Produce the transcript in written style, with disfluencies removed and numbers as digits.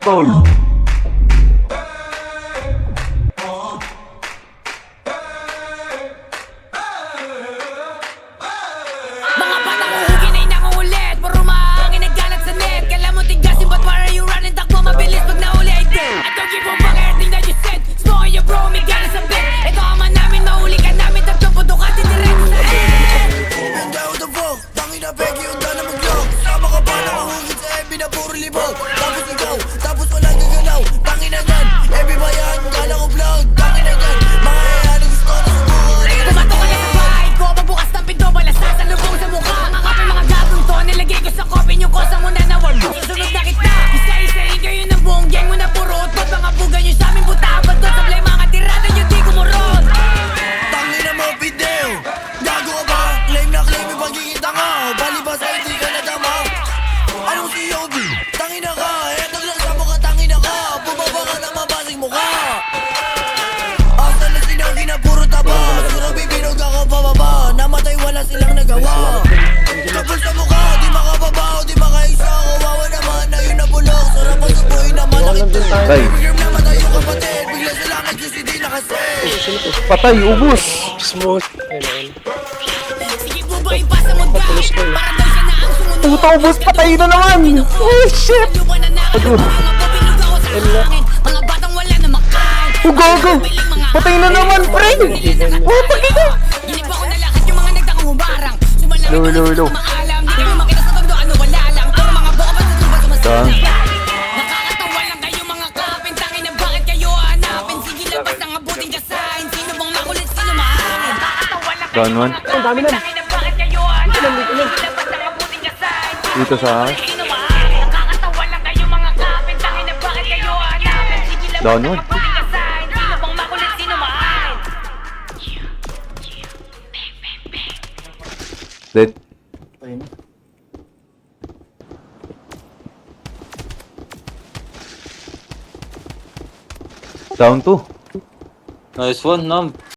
tol. Mga batang uhugin ay nanguulit. Puro mahangin naggalat sa net. Kala mo tigasin, but why are you running? Takbo mabilis pag nauli ay dead. I don't give a fuck everything that you said. Smoke your bro, may ganas sa bed. Ito ama namin, mahuli ka namin. Tatlong puto ka, tiniretso sa head. Hindi ako the fuck, tangin na pegi yung dana mag-lock. Sama ka pa nakahugit sa Ebi na puro libog. Tapos ikaw, tapos walang gagalaw. Tangin na yan, Ebi ba yan? Kala ko vlog, tangin na yan. Mga hayali gusto na subukan. Pumatok ka na sa bahay ko. Pabukas ng pinto, balasa sa lubong sa mukha. Mga kapal, mga gagong to. Nilagay ko sa kopin yung kosa mo na nawag. Susunod na kita. Isa-isahin kayo ng buong gang mo na puro utot. Mga buga nyo sa amin, buta abad to. Sablay mga tirada nyo, di kumurot. Tangin na mo, Fidel. Gago ka ba? Claim na claim yung pagiging tanga. Balibas ay hindi ka nadama. Anong si Yogi? Tangin na ka, eto lang sa mukha, tangin na ka. Bumaba ka na mabasing mukha. Asa na sinagi na puro taba. Sura bibinog ako pababa. Namatay wala silang nagawa. Kapal sa mukha, di makababa o di makaisa. Kawawa naman na yun nabulok. Sarap ang subuhin naman nakita. Tay. Bigyan namatay yung kapatid. Bigla sila nag-UCD na kasi. Patay, ubus. Smooth. Sige buba, ipasa mo ga. Para daw siya na ang sumunod. Puta, ubus, patay na naman. Oh, shit. Lupa na nakakatawa. Mga pabinog ako sa hangin. Mga batang wala na makain. Gago. Patay na naman, pre. Oh, patay na. Giniba ko na lahat yung mga nagtakang humarang. Sumalang Low, low, low. maalam. Di kayo makita sa tondo, ano wala lang. Pero mga boka pa sa tuba sumasalang. Dang. Nakakatawa lang kayo mga kapin. Tangin na bakit kayo hanapin? Sige labas ang abuting kasahin. Sino bang makulit, sino mahangin? Nakakatawa lang kayo Down one. mga kapin. Tangin na bakit kayo hanapin? Sige labas ang abuting kasahin. Dito sa Sino mahangin? Nakakatawa lang kayo mga kapin. Tangin na bakit kayo hanapin? Sige labas Down ang one. abuting kasahin. Sino bang makulit, sino mahangin? dead. Down 2. Nice one, Nam.